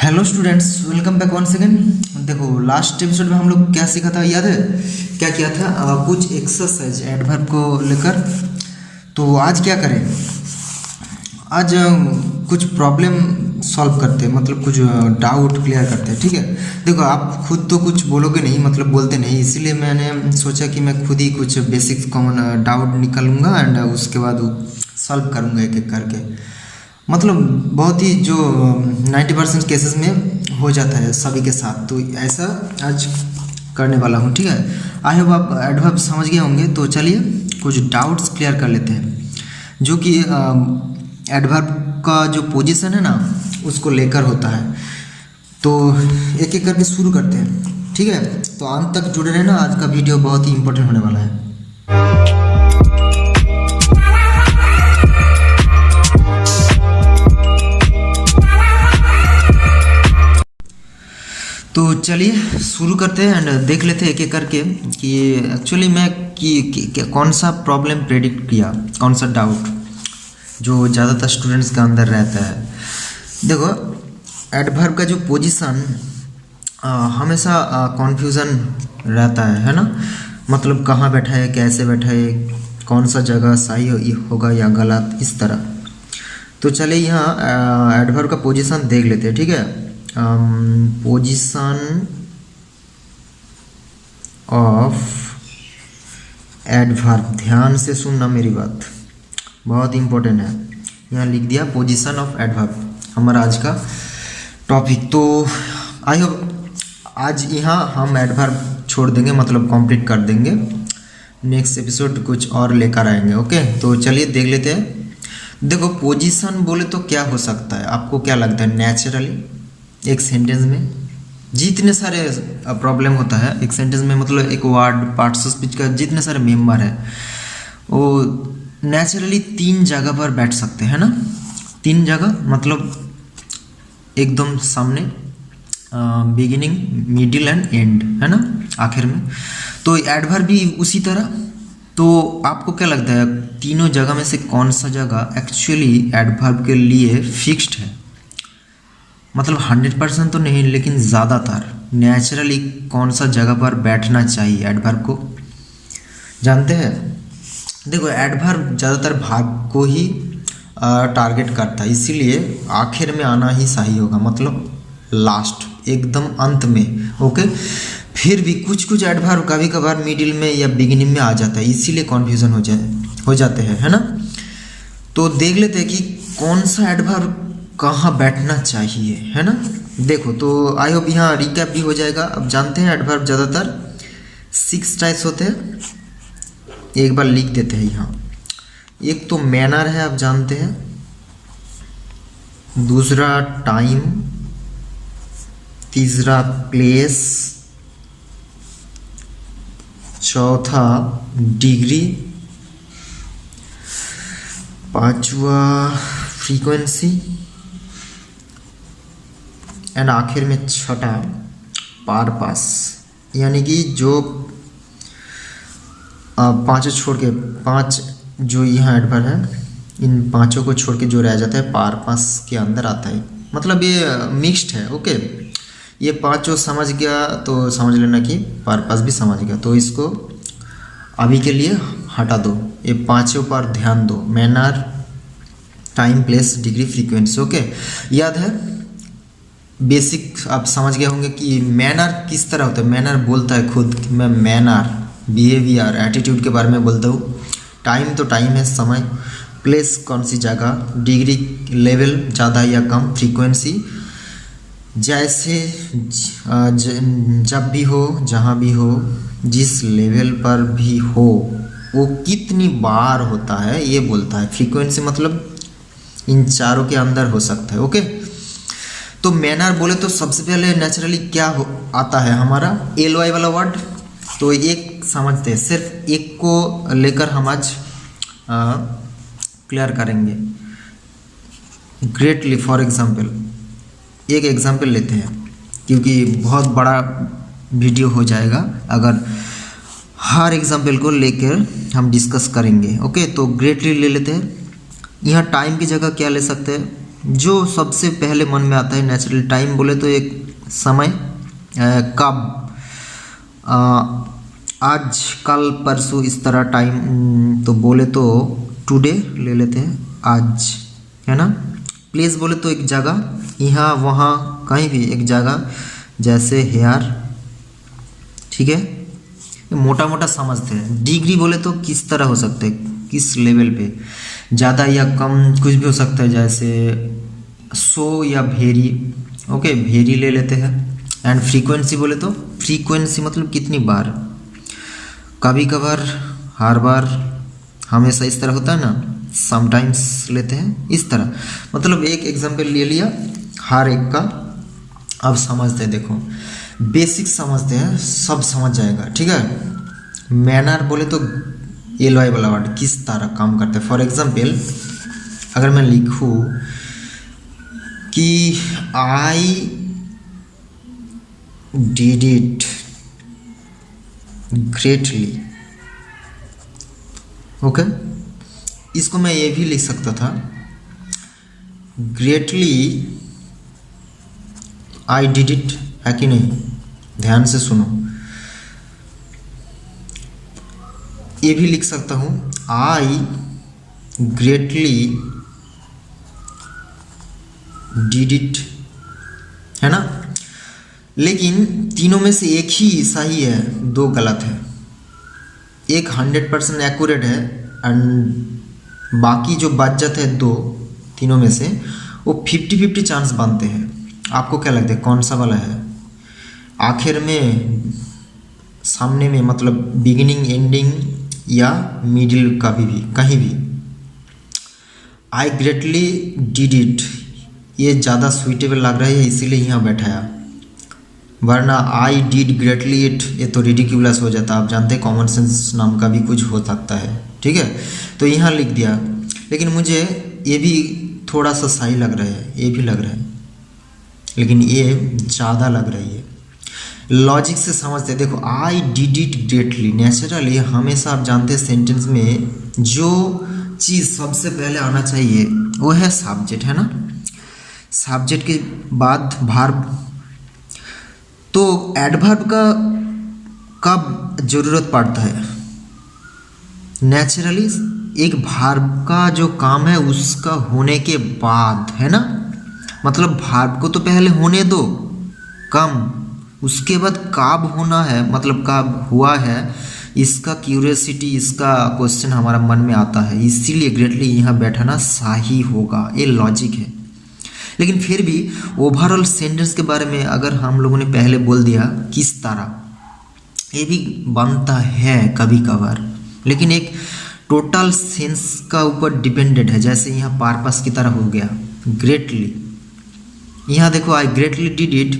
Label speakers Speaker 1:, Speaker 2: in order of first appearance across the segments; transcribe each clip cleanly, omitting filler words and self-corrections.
Speaker 1: Hello students, welcome back one second. देखो last episode में हम लोग क्या सीखा था, याद है क्या किया था? कुछ एक्सरसाइज एडवर्ब को लेकर। तो आज क्या करें? आज कुछ प्रॉब्लम सॉल्व करते हैं, मतलब कुछ डाउट क्लियर करते हैं। ठीक है, देखो आप खुद तो कुछ बोलोगे नहीं, मतलब बोलते नहीं, इसीलिए मैंने सोचा कि मैं खुद ही कुछ बेसिक कॉमन डाउट निकालूंगा एंड उसके बाद सॉल्व करूंगा एक एक करके। मतलब बहुत ही जो 90% केसेस में हो जाता है सभी के साथ, तो ऐसा आज करने वाला हूँ। ठीक है, आई होप आप एडवर्ब समझ गए होंगे। तो चलिए कुछ डाउट्स क्लियर कर लेते हैं, जो कि एडवर्ब का जो पोजीशन है ना उसको लेकर होता है। तो एक एक करके शुरू करते हैं, ठीक है? तो अंत तक जुड़े रहना, आज का वीडियो बहुत ही इंपॉर्टेंट होने वाला है। तो चलिए शुरू करते हैं एंड देख लेते हैं एक एक करके कि एक्चुअली मैं कौन सा प्रॉब्लम प्रेडिक्ट किया, कौन सा डाउट जो ज़्यादातर स्टूडेंट्स के अंदर रहता है। देखो एडवर्ब का जो पोजीशन हमेशा कन्फ्यूज़न रहता है ना, मतलब कहाँ बैठा है, कैसे बैठा है, कौन सा जगह सही होगा या गलत, इस तरह। तो चलिए यहाँ एडवर्ब का पोजीशन देख लेते हैं, ठीक है? पोजीशन ऑफ एडवर्ब, ध्यान से सुनना मेरी बात, बहुत इंपॉर्टेंट है। यहाँ लिख दिया पोजीशन ऑफ एडवर्ब, हमारा आज का टॉपिक। तो आई होप आज यहाँ हम एडवर्ब छोड़ देंगे, मतलब कंप्लीट कर देंगे। नेक्स्ट एपिसोड कुछ और लेकर आएंगे। ओके, तो चलिए देख लेते हैं। देखो पोजीशन बोले तो क्या हो सकता है, आपको क्या लगता है? नेचुरली एक सेंटेंस में जितने सारे प्रॉब्लम होता है एक सेंटेंस में, मतलब एक वर्ड, पार्ट्स ऑफ स्पीच का जितने सारे मेंबर है वो नेचुरली 3 जगह पर बैठ सकते हैं ना। 3 जगह मतलब एकदम सामने, बिगिनिंग, मिडिल एंड एंड, है ना, आखिर में। तो एडवर्ब भी उसी तरह। तो आपको क्या लगता है तीनों जगह में से कौन सा जगह एक्चुअली एडवर्ब के लिए फिक्स्ड है? मतलब 100% तो नहीं, लेकिन ज़्यादातर नेचुरली कौन सा जगह पर बैठना चाहिए एडवर्ब को, जानते हैं? देखो एडवर्ब ज़्यादातर भाग को ही टारगेट करता है, इसीलिए आखिर में आना ही सही होगा, मतलब लास्ट, एकदम अंत में। ओके, फिर भी कुछ एडवर्ब कभी कभार मिडिल में या बिगिनिंग में आ जाता है, इसीलिए कन्फ्यूज़न हो जाते हैं, है ना। तो देख लेते हैं कि कौन सा एडवर्ब कहाँ बैठना चाहिए, है ना। देखो तो आई होप यहाँ रिकैप भी हो जाएगा। अब जानते हैं एडवर्ब ज़्यादातर 6 टाइप्स होते हैं, एक बार लिख देते हैं यहाँ। एक तो मैनर है, आप जानते हैं। दूसरा टाइम, तीसरा प्लेस, चौथा डिग्री, पांचवा फ्रीक्वेंसी एंड आखिर में छठा पारपास। यानी कि जो 5 छोड़ के 5 जो यहाँ एडवर्ब है, इन 5 को छोड़ के जो रह जाता है पारपास के अंदर आता है, मतलब ये मिक्स्ड है। ओके, ये 5 समझ गया तो समझ लेना कि पारपास भी समझ गया, तो इसको अभी के लिए हटा दो। ये 5 पर ध्यान दो, manner, time, place, degree, frequency. Okay, याद है, बेसिक आप समझ गए होंगे कि मैनर किस तरह होता है। मैनर बोलता है खुद कि मैं मैनर, बिहेवियर, एटीट्यूड के बारे में बोलता हूँ। टाइम तो टाइम है, समय। प्लेस कौन सी जगह, डिग्री लेवल ज़्यादा या कम, फ्रीक्वेंसी जैसे जब भी हो, जहाँ भी हो, जिस लेवल पर भी हो, वो कितनी बार होता है ये बोलता है। फ्रीक्वेंसी मतलब इन चारों के अंदर हो सकता है। ओके, तो मैनर बोले तो सबसे पहले नेचुरली क्या आता है हमारा, LY वाला वर्ड। तो एक समझते हैं, सिर्फ एक को लेकर हम आज क्लियर करेंगे ग्रेटली। फॉर एग्जांपल, एक एग्जांपल लेते हैं, क्योंकि बहुत बड़ा वीडियो हो जाएगा अगर हर एग्जांपल को लेकर हम डिस्कस करेंगे। ओके, तो ग्रेटली ले लेते हैं। यहाँ टाइम की जगह क्या ले सकते हैं? जो सबसे पहले मन में आता है नेचुरल टाइम बोले तो एक समय, कब, आज, कल, परसों, इस तरह टाइम तो बोले तो टुडे ले लेते हैं, आज, है ना। प्लेस बोले तो एक जगह, यहाँ वहाँ कहीं भी एक जगह, जैसे हेयर, ठीक है। मोटा मोटा समझते हैं। डिग्री बोले तो किस तरह हो सकते हैं, किस लेवल पे, ज़्यादा या कम कुछ भी हो सकता है, जैसे सो या भेरी, ओके, भेरी ले लेते हैं। एंड फ्रीक्वेंसी बोले तो फ्रीक्वेंसी मतलब कितनी बार, कभी कभार, हर बार, हमेशा, इस तरह होता है ना, समटाइम्स लेते हैं, इस तरह। मतलब एक एग्जांपल ले लिया हर एक का। अब समझते हैं, देखो बेसिक समझते हैं, सब समझ जाएगा, ठीक है। मैनर बोले तो LY वाला वर्ड किस तरह काम करते हैं। फॉर एग्जांपल अगर मैं लिखूँ कि I did it greatly, okay, इसको मैं ये भी लिख सकता था, ग्रेटली आई डिड इट, है कि नहीं, ध्यान से सुनो। ये भी लिख सकता हूँ, आई ग्रेटली डिड इट, है ना। लेकिन तीनों में से एक ही सही है, दो गलत है। एक 100% एक्यूरेट है एंड बाकी जो बच जाते हैं दो, तीनों में से वो 50-50 चांस बनते हैं। आपको क्या लगता है कौन सा वाला है? आखिर में, सामने में, मतलब बिगिनिंग, एंडिंग या मिडिल, कभी भी, कहीं भी। आई ग्रेटली डिड इट, ये ज़्यादा सुइटेबल लग रहा है इसीलिए यहाँ बैठाया, वरना आई डिड ग्रेटली इट ये तो रिडिक्यूलस हो जाता। आप जानते हैं कॉमन सेंस नाम का भी कुछ हो सकता है, ठीक है। तो यहाँ लिख दिया, लेकिन मुझे ये भी थोड़ा सा सही लग रहा है, ये भी लग रहा है, लेकिन ये ज़्यादा लग रही है। लॉजिक से समझते हैं। देखो I did it greatly, naturally हमेशा आप जानते हैं सेंटेंस में जो चीज़ सबसे पहले आना चाहिए वो है सब्जेक्ट, है ना। सब्जेक्ट के बाद वर्ब। तो एडवर्ब का कब जरूरत पड़ता है? नेचुरली एक वर्ब का जो काम है उसका होने के बाद, है ना। मतलब वर्ब को तो पहले होने दो कम, उसके बाद कब होना है, मतलब कब हुआ है, इसका क्यूरियोसिटी, इसका क्वेश्चन हमारा मन में आता है, इसीलिए ग्रेटली यहाँ बैठाना सही होगा, ये लॉजिक है। लेकिन फिर भी ओवरऑल सेंटेंस के बारे में अगर हम लोगों ने पहले बोल दिया किस तरह, ये भी बनता है कभी कभार, लेकिन एक टोटल सेंस का ऊपर डिपेंडेंट है। जैसे यहाँ पर्पस की तरह हो गया ग्रेटली, यहाँ देखो आई ग्रेटली डिड इट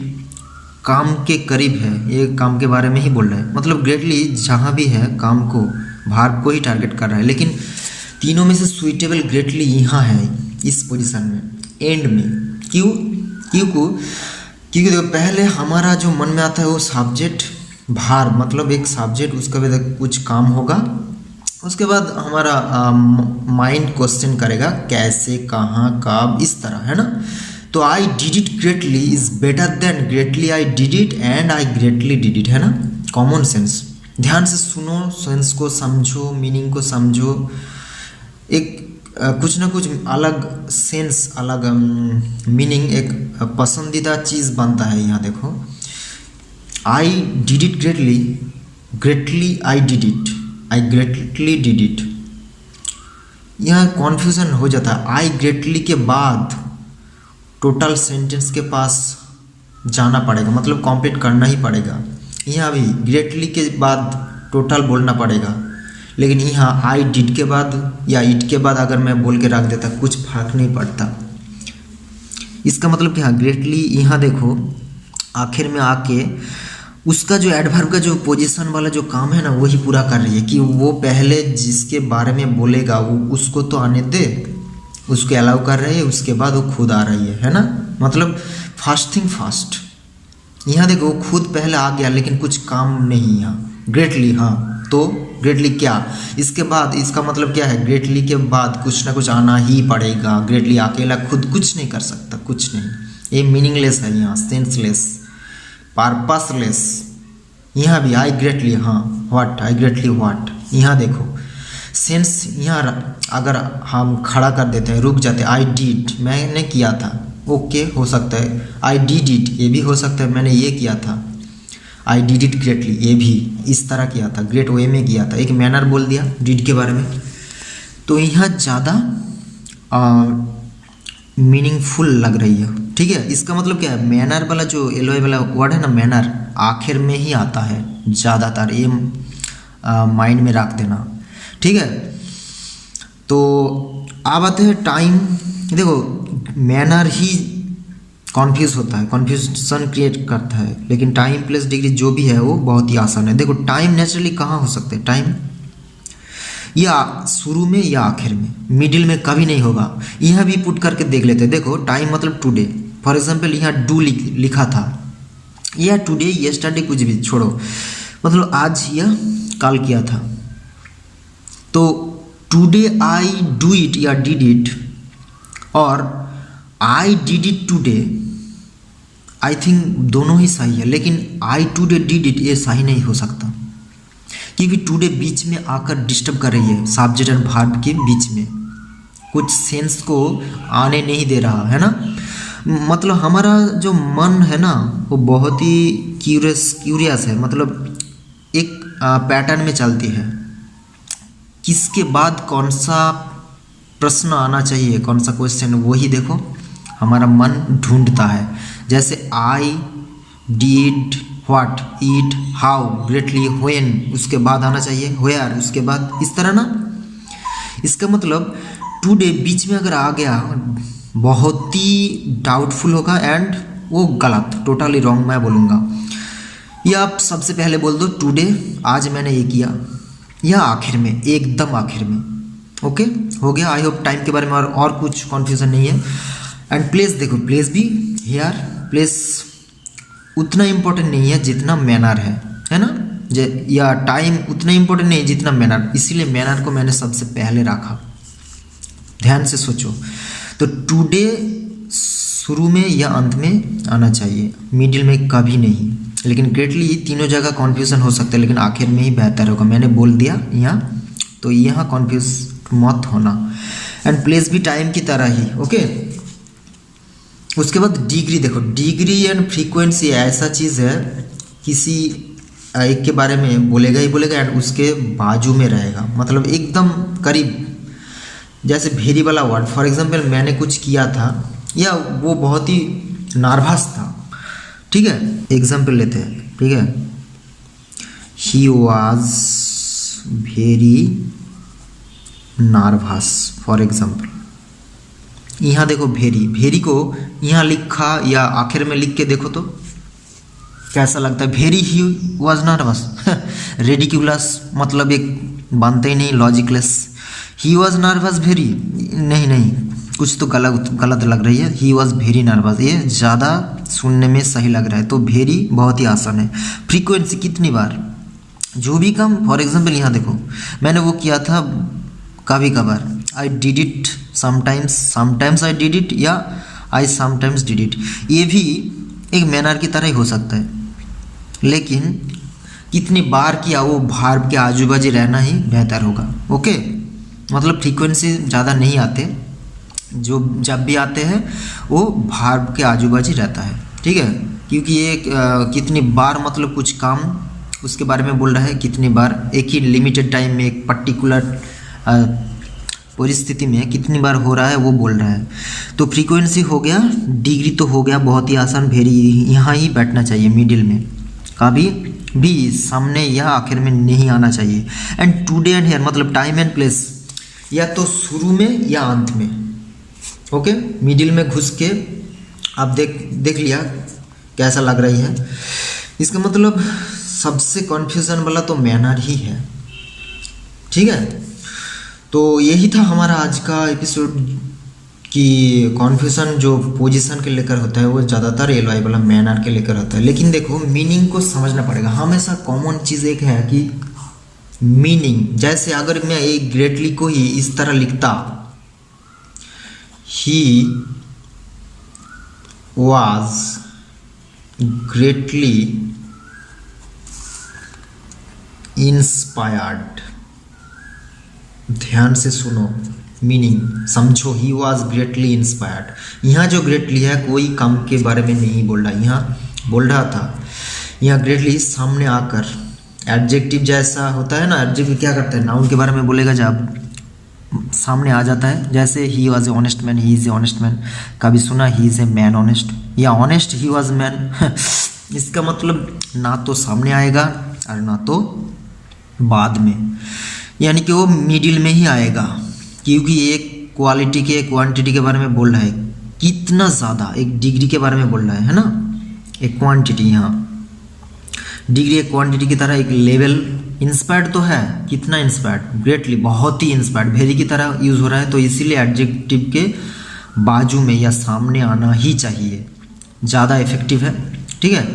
Speaker 1: काम के करीब है, ये काम के बारे में ही बोल रहा है। मतलब ग्रेटली जहाँ भी है काम को, वर्ब को ही टारगेट कर रहा है। लेकिन तीनों में से सुइटेबल ग्रेटली यहाँ है इस पोजीशन में, एंड में। क्योंकि देखो पहले हमारा जो मन में आता है वो सब्जेक्ट, वर्ब, मतलब एक सब्जेक्ट, उसका बाद कुछ काम होगा, उसके बाद हमारा माइंड क्वेश्चन करेगा कैसे, कहाँ, कब, इस तरह, है ना। तो I did it greatly is better than greatly I did it and I greatly did it, है ना। कॉमन सेंस, ध्यान से सुनो, सेंस को समझो, मीनिंग को समझो। एक कुछ ना कुछ अलग सेंस, अलग मीनिंग, एक पसंदीदा चीज़ बनता है। यहाँ देखो I did it greatly, greatly I did it, I greatly did it, यहाँ कॉन्फ्यूजन हो जाता है। आई ग्रेटली के बाद टोटल सेंटेंस के पास जाना पड़ेगा, मतलब कंप्लीट करना ही पड़ेगा। यहाँ भी ग्रेटली के बाद टोटल बोलना पड़ेगा, लेकिन यहाँ आई डिड के बाद या इट के बाद अगर मैं बोल के रख देता कुछ फर्क नहीं पड़ता। इसका मतलब कि हाँ ग्रेटली, यहाँ देखो आखिर में आके उसका जो एडवर्ब का जो पोजीशन वाला जो काम है ना वही पूरा कर रही है, कि वो पहले जिसके बारे में बोलेगा वो उसको तो आने दे, उसको अलाउ कर रही है, उसके बाद वो खुद आ रही है ना। मतलब फास्ट थिंग फास्ट। यहाँ देखो खुद पहले आ गया लेकिन कुछ काम नहीं यहाँ ग्रेटली, हाँ तो ग्रेटली क्या, इसके बाद इसका मतलब क्या है, ग्रेटली के बाद कुछ ना कुछ आना ही पड़ेगा। ग्रेटली अकेला खुद कुछ नहीं कर सकता, कुछ नहीं। ये मीनिंगलेस है यहाँ, सेंसलेस, पर्पसलेस। यहाँ भी आई ग्रेटली, हाँ व्हाट, आई ग्रेटली व्हाट। यहाँ देखो सेंस, यहाँ अगर हम खड़ा कर देते हैं, रुक जाते हैं, आई डिड, मैंने किया था, ओके हो सकता है। आई डिड इट, ये भी हो सकता है मैंने ये किया था। आई डिड इट ग्रेटली, ये भी इस तरह किया था, ग्रेट वे में किया था। एक मैनर बोल दिया डिड के बारे में, तो यहाँ ज़्यादा मीनिंगफुल लग रही है। ठीक है, इसका मतलब क्या है, मैनर वाला जो एलओआई वाला वर्ड है ना, मैनर आखिर में ही आता है ज़्यादातर, ये माइंड में रख देना। ठीक है, तो अब आते हैं टाइम। देखो मैनर ही कॉन्फ्यूज होता है, कॉन्फ्यूजन क्रिएट करता है, लेकिन टाइम प्लस डिग्री जो भी है वो बहुत ही आसान है। देखो टाइम नेचुरली कहाँ हो सकते हैं, टाइम या शुरू में या आखिर में, मिडिल में कभी नहीं होगा। यह भी पुट करके देख लेते हैं। देखो टाइम मतलब टुडे, फॉर एग्जांपल यहाँ डू लिखा था, या टुडे यस्टरडे कुछ भी छोड़ो, मतलब आज या कल किया था। तो टुडे आई डू इट या डिड इट, और I did it today, I think दोनों ही सही है, लेकिन आई टुडे डिड इट ये सही नहीं हो सकता, क्योंकि टुडे बीच में आकर डिस्टर्ब कर रही है, सब्जेक्ट एंड वर्ब के बीच में कुछ सेंस को आने नहीं दे रहा है ना। मतलब हमारा जो मन है ना वो बहुत ही क्यूरियस है, मतलब एक पैटर्न में चलती है, किसके बाद कौन सा प्रश्न आना चाहिए, कौन सा क्वेश्चन, वही देखो हमारा मन ढूंढता है। जैसे I did what, eat, how, greatly, when, उसके बाद आना चाहिए वेयर, उसके बाद, इस तरह ना। इसका मतलब टुडे बीच में अगर आ गया बहुत ही डाउटफुल होगा एंड वो गलत, टोटली रॉन्ग मैं बोलूँगा। या आप सबसे पहले बोल दो टुडे, आज मैंने ये किया, या आखिर में, एकदम आखिर में। ओके हो गया। आई होप टाइम के बारे में और कुछ कन्फ्यूजन नहीं है। एंड प्लेस, देखो प्लेस भी हियर, प्लेस उतना इम्पोर्टेंट नहीं है जितना मैनर है ना, या टाइम उतना इम्पोर्टेंट नहीं है जितना मैनर, इसीलिए मैनर को मैंने सबसे पहले रखा। ध्यान से सोचो, तो टुडे शुरू में या अंत में आना चाहिए, मिडिल में कभी नहीं। लेकिन ग्रेटली तीनों जगह कन्फ्यूजन हो सकता है, लेकिन आखिर में ही बेहतर होगा, मैंने बोल दिया यहाँ, तो यहाँ कन्फ्यूज मत होना। एंड प्लेस भी टाइम की तरह ही। ओके, उसके बाद डिग्री, देखो डिग्री एंड फ्रीक्वेंसी ऐसा चीज़ है, किसी एक के बारे में बोलेगा ही बोलेगा एंड उसके बाजू में रहेगा, मतलब एकदम करीब। जैसे भेरी वाला वर्ड, फॉर एग्जांपल मैंने कुछ किया था या वो बहुत ही नर्वस था, ठीक है, एग्जांपल लेते हैं, ठीक है, he was very nervous for example. यहाँ देखो भेरी को यहाँ लिखा या आखिर में लिख के देखो तो कैसा लगता है, भेरी ही वॉज नर्वस। रेडिक्यूलस मतलब एक बनते ही नहीं, लॉजिकलेस। ही वॉज नर्वस भेरी, नहीं कुछ तो गलत लग रही है। ही वॉज वेरी नर्वस, ये ज़्यादा सुनने में सही लग रहा है। तो वेरी बहुत ही आसान है। फ्रीक्वेंसी कितनी बार, जो भी कम, फॉर एग्जांपल यहाँ देखो मैंने वो किया था कभी कभार, I did it sometimes I did it, या आई समटाइम्स डिड इट, ये भी एक मैनर की तरह ही हो सकता है। लेकिन कितनी बार किया वो वर्ब के आजू बाजू रहना ही बेहतर होगा। ओके, मतलब फ्रीक्वेंसी ज़्यादा नहीं आते, जो जब भी आते हैं वो वर्ब के आजू बाजू रहता है, ठीक है, क्योंकि ये कितनी बार मतलब कुछ काम उसके बारे में बोल रहा है, कितनी बार एक ही लिमिटेड टाइम में एक पर्टिकुलर परिस्थिति में कितनी बार हो रहा है वो बोल रहा है। तो फ्रीक्वेंसी हो गया, डिग्री तो हो गया बहुत ही आसान, वेरी यहाँ ही बैठना चाहिए मिडिल में, कभी भी सामने या आखिर में नहीं आना चाहिए। एंड टुडे एंड हियर मतलब टाइम एंड प्लेस, या तो शुरू में या अंत में। ओके, मिडिल में घुस के आप देख लिया कैसा लग रही है। इसका मतलब सबसे कन्फ्यूजन वाला तो मैनर ही है, ठीक है। तो यही था हमारा आज का एपिसोड कि कन्फ्यूजन जो पोजीशन के लेकर होता है वो ज़्यादातर एलवाई वाला मैनर के लेकर होता है। लेकिन देखो मीनिंग को समझना पड़ेगा। हमेशा कॉमन चीज़ एक है कि मीनिंग, जैसे अगर मैं एक ग्रेटली को ही इस तरह लिखता, ही वॉज ग्रेटली इंस्पायर्ड, ध्यान से सुनो, मीनिंग समझो, ही वॉज ग्रेटली इंस्पायर्ड। यहाँ जो ग्रेटली है कोई काम के बारे में नहीं बोल रहा, यहाँ बोल रहा था, यहाँ ग्रेटली सामने आकर, एडजेक्टिव जैसा होता है ना, एडजेक्टिव क्या करता है, नाउन के बारे में बोलेगा जब सामने आ जाता है, जैसे he was a honest man, he is a honest man, कभी सुना he is a man honest, या ऑनेस्ट ही वॉज मैन इसका मतलब ना तो सामने आएगा और ना तो बाद में, यानी कि वो मिडिल में ही आएगा, क्योंकि एक क्वालिटी के क्वांटिटी के बारे में बोल रहा है, कितना ज़्यादा, एक डिग्री के बारे में बोल रहा है ना, एक क्वांटिटी, यहाँ डिग्री एक क्वांटिटी की तरह एक लेवल, इंस्पायर्ड तो है, कितना इंस्पायर्ड, ग्रेटली बहुत ही इंस्पायर्ड, वेरी की तरह यूज़ हो रहा है, तो इसीलिए एडजेक्टिव के बाजू में या सामने आना ही चाहिए, ज़्यादा इफेक्टिव है, ठीक है।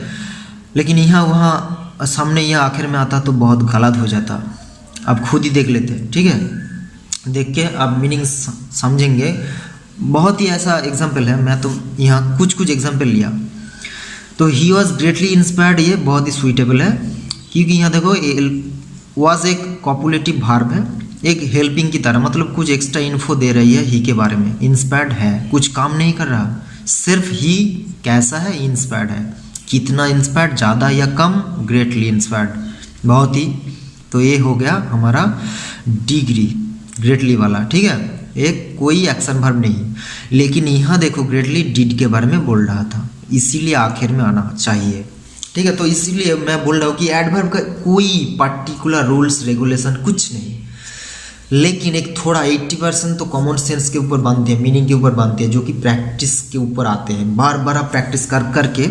Speaker 1: लेकिन यहाँ वहाँ सामने या आखिर में आता तो बहुत गलत हो जाता। अब खुद ही देख लेते हैं, ठीक है, देख के आप मीनिंग समझेंगे। बहुत ही ऐसा एग्जाम्पल है, मैं तो यहाँ कुछ एग्जाम्पल लिया। तो ही वॉज ग्रेटली इंस्पायर्ड, ये बहुत ही सुइटेबल है, क्योंकि यहाँ देखो वॉज एक कॉपुलेटिव वर्ब है, एक हेल्पिंग की तरह, मतलब कुछ एक्स्ट्रा इन्फो दे रही है ही के बारे में, इंस्पायर्ड है, कुछ काम नहीं कर रहा, सिर्फ ही कैसा है, इंस्पायर्ड है, कितना इंस्पायर्ड, ज़्यादा या कम, ग्रेटली इंस्पायर्ड, बहुत ही। तो ये हो गया हमारा डिग्री ग्रेटली वाला, ठीक है, एक कोई एक्शन वर्ब नहीं। लेकिन यहाँ देखो ग्रेटली डिड के बारे में बोल रहा था, इसीलिए आखिर में आना चाहिए, ठीक है। तो इसीलिए मैं बोल रहा हूँ कि एडवर्ब का कोई पर्टिकुलर रूल्स रेगुलेशन कुछ नहीं, लेकिन एक थोड़ा 80% तो कॉमन सेंस के ऊपर बांधते हैं, मीनिंग के ऊपर बांधते हैं, जो कि प्रैक्टिस के ऊपर आते हैं, बार बार आप प्रैक्टिस कर करके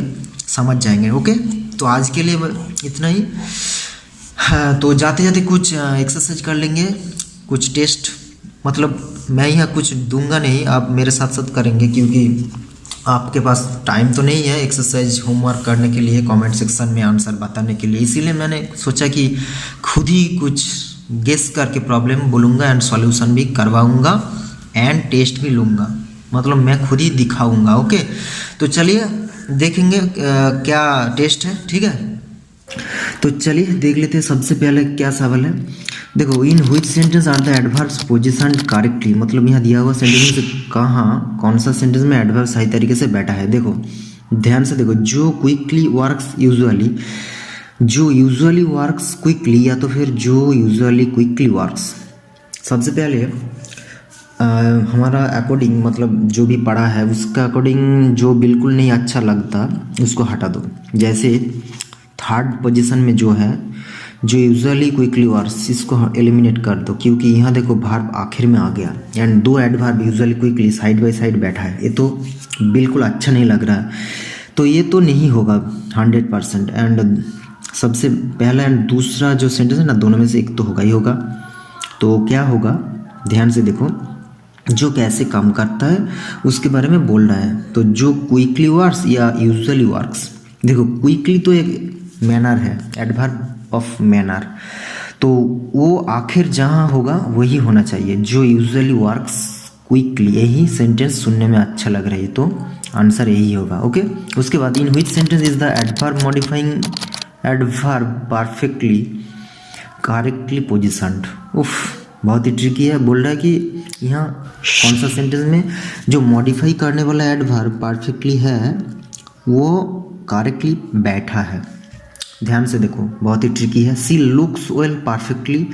Speaker 1: समझ जाएंगे। ओके, तो आज के लिए इतना ही। हाँ, तो जाते जाते कुछ एक्सरसाइज कर लेंगे, कुछ टेस्ट, मतलब मैं यहाँ कुछ दूंगा नहीं, आप मेरे साथ साथ करेंगे, क्योंकि आपके पास टाइम तो नहीं है एक्सरसाइज होमवर्क करने के लिए, कमेंट सेक्शन में आंसर बताने के लिए, इसीलिए मैंने सोचा कि खुद ही कुछ गेस करके प्रॉब्लम बोलूँगा एंड सॉल्यूशन भी करवाऊँगा एंड टेस्ट भी लूँगा, मतलब मैं खुद ही दिखाऊँगा। ओके, तो चलिए देखेंगे क्या टेस्ट है, ठीक है। तो चलिए देख लेते हैं, सबसे पहले क्या सवाल है, देखो, in which sentence are the adverbs positioned correctly, मतलब यहाँ दिया हुआ सेंटेंस में कहाँ कौन सा सेंटेंस में एडवर्ब सही तरीके से बैठा है। देखो ध्यान से देखो, जो क्विकली वर्क्स यूजुअली, जो यूजुअली वर्क्स क्विकली, या तो फिर जो यूजुअली क्विकली वर्क्स। सबसे पहले हमारा अकॉर्डिंग, मतलब जो भी पढ़ा है उसका अकॉर्डिंग जो बिल्कुल नहीं अच्छा लगता उसको हटा दो। जैसे थर्ड पोजीशन में जो है, जो यूजुअली क्विकली वर्क्स, इसको एलिमिनेट कर दो, क्योंकि यहाँ देखो वर्ब आखिर में आ गया एंड दो adverb usually quickly side by side बैठा है, ये तो बिल्कुल अच्छा नहीं लग रहा है, तो ये तो नहीं होगा 100%। एंड सबसे पहला एंड दूसरा जो सेंटेंस है ना, दोनों में से एक तो होगा ही होगा। तो क्या होगा, ध्यान से देखो, जो कैसे काम करता है उसके बारे में बोल रहा है। तो जो क्विकली वर्क्स या यूजुअली वर्क्स, देखो क्विकली तो एक मैनर है, एडवर्ब ऑफ मैनर, तो वो आखिर जहाँ होगा वही होना चाहिए, जो यूजुअली वर्क्स क्विकली। यही सेंटेंस सुनने में अच्छा लग रहा है, तो आंसर यही होगा। ओके, उसके बाद इन which sentence is the adverb modifying adverb perfectly correctly positioned. उफ, बहुत ही ट्रिकी है, बोल रहा है कि यहाँ कौन सा सेंटेंस में जो मॉडिफाई करने वाला एडवर्ब परफेक्टली है वो करेक्टली बैठा है। ध्यान से देखो, बहुत ही ट्रिकी है। सी लुक्स वेल परफेक्टली,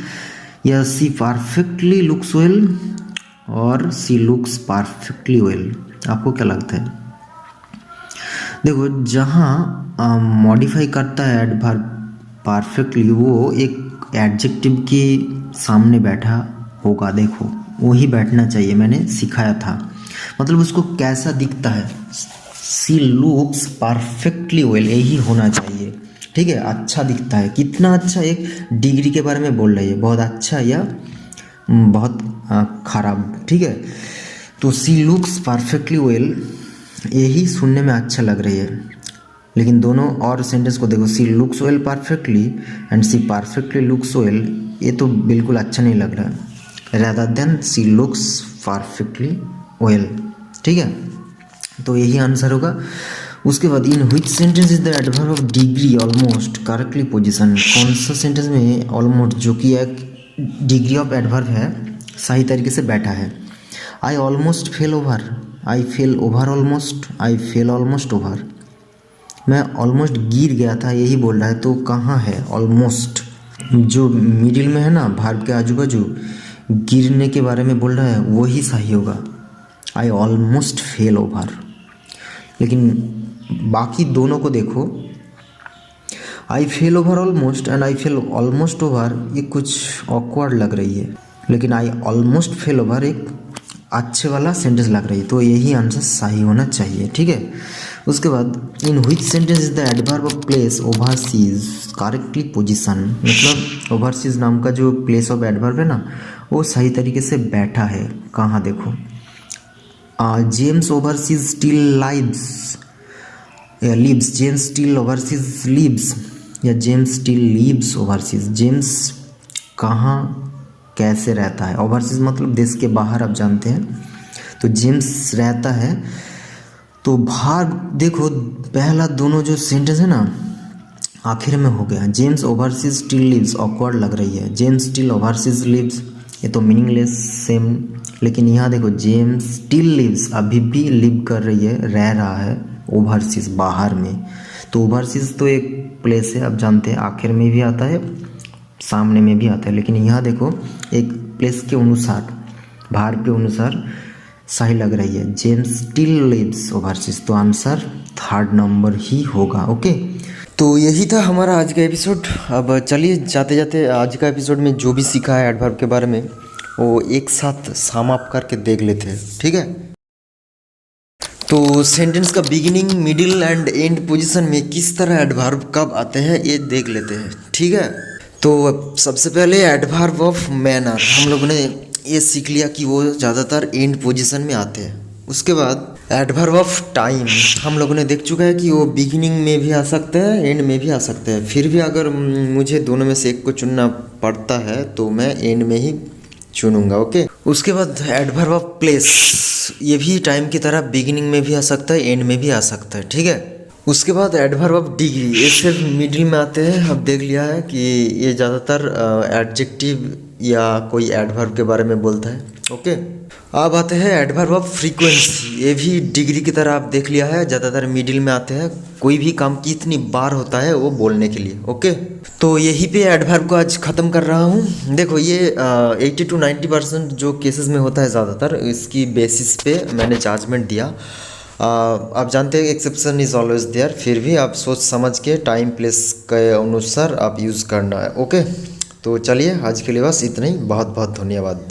Speaker 1: या सी परफेक्टली लुक्स वेल, और सी लुक्स परफेक्टली वेल, आपको क्या लगता है? देखो, जहाँ मॉडिफाई करता है एडवर्ब परफेक्टली, वो एक एडजेक्टिव के सामने बैठा होगा, देखो वही बैठना चाहिए, मैंने सिखाया था, मतलब उसको कैसा दिखता है, सी लुक्स परफेक्टली वेल, यही होना चाहिए, ठीक है, अच्छा दिखता है, कितना अच्छा, एक डिग्री के बारे में बोल रही है, बहुत अच्छा या बहुत खराब, ठीक है। तो सी लुक्स परफेक्टली वेल यही सुनने में अच्छा लग रही है, लेकिन दोनों और सेंटेंस को देखो, she looks well perfectly and she perfectly looks well, ये तो बिल्कुल अच्छा नहीं लग रहा है। rather than she looks perfectly well, ठीक है, तो यही आंसर होगा। उसके बाद in which sentence is the adverb of degree almost correctly position, कौन सा सेंटेंस में ऑलमोस्ट जो कि एक डिग्री ऑफ एडवर्ब है सही तरीके से बैठा है। I almost fail over, I fell over almost, I fell almost over, मैं ऑलमोस्ट गिर गया था यही बोल रहा है, तो कहाँ है ऑलमोस्ट, जो मिडिल में है ना वर्ब के आजू बाजू गिरने के बारे में बोल रहा है वही सही होगा, आई ऑलमोस्ट फेल ओवर। लेकिन बाकी दोनों को देखो, I fell over almost and I fell almost over, ये कुछ ऑकवर्ड लग रही है, लेकिन आई ऑलमोस्ट फेल ओवर एक अच्छे वाला सेंटेंस लग रही है, तो यही आंसर सही होना चाहिए, ठीक है। उसके बाद in which sentence is the adverb of place overseas correctly position, मतलब ओवरसीज नाम का जो प्लेस ऑफ एडवर्ब है ना वो सही तरीके से बैठा है, कहाँ देखो, जेम्स ओवरसीज स्टिल लाइव्स या lives, James still overseas lives या James still lives overseas, James कहाँ कैसे रहता है, ओवरसीज मतलब देश के बाहर आप जानते हैं, तो जेम्स रहता है, तो बाहर देखो पहला दोनों जो सेंटेंस है ना आखिर में हो गया, James overseas still lives awkward लग रही है, जेम्स स्टिल ओवरसीज लिव्स ये तो मीनिंगलेस सेम, लेकिन यहाँ देखो जेम्स स्टिल लिव्स अभी भी लिव कर रही है, रह रहा है ओवरसीज बाहर में, तो ओवरसीज तो एक प्लेस है आप जानते हैं, आखिर में भी आता है सामने में भी आता है, लेकिन यहाँ देखो एक प्लेस के अनुसार भार के अनुसार सही लग रही है, जेम्स स्टिल लिव्स ओवरसीज, तो आंसर थर्ड नंबर ही होगा। ओके, तो यही था हमारा आज का एपिसोड। अब चलिए जाते जाते आज का एपिसोड में जो भी सीखा है एडवर्ब के बारे में वो एक साथ सम अप करके देख लेते हैं, ठीक है। तो सेंटेंस का beginning middle and and position में किस तरह एडवर्ब कब आते हैं ये देख लेते हैं, ठीक है। तो सबसे पहले एडवर्ब ऑफ मैनर हम लोगों ने ये सीख लिया कि वो ज़्यादातर एंड पोजीशन में आते हैं। उसके बाद एडवर्ब ऑफ टाइम हम लोगों ने देख चुका है कि वो बिगिनिंग में भी आ सकते हैं एंड में भी आ सकते हैं, फिर भी अगर मुझे दोनों में से एक को चुनना पड़ता है तो मैं एंड में ही चुनूंगा। ओके, उसके बाद एडवर्ब ऑफ प्लेस, ये भी टाइम की तरह बिगिनिंग में भी आ सकता है एंड में भी आ सकता है, ठीक है। उसके बाद एडवर्ब ऑफ डिग्री, ये सिर्फ मिडिल में आते हैं, अब देख लिया है कि ये ज़्यादातर एडजेक्टिव या कोई एडवर्ब के बारे में बोलता है। ओके, अब आते हैं एडवर्ब ऑफ फ्रीक्वेंसी, ये भी डिग्री की तरह आप देख लिया है, ज़्यादातर मिडिल में आते हैं, कोई भी काम कितनी बार होता है वो बोलने के लिए। ओके, तो यहीं पे एडवर्ब को आज ख़त्म कर रहा हूँ। देखो ये 80 to 90% जो केसेस में होता है ज़्यादातर, इसकी बेसिस पे मैंने जजमेंट दिया। आप जानते हैं एक्सेप्शन इज़ ऑलवेज देयर, फिर भी आप सोच समझ के टाइम प्लेस के अनुसार आप यूज़ करना है। ओके, तो चलिए आज के लिए बस इतना ही, बहुत बहुत धन्यवाद।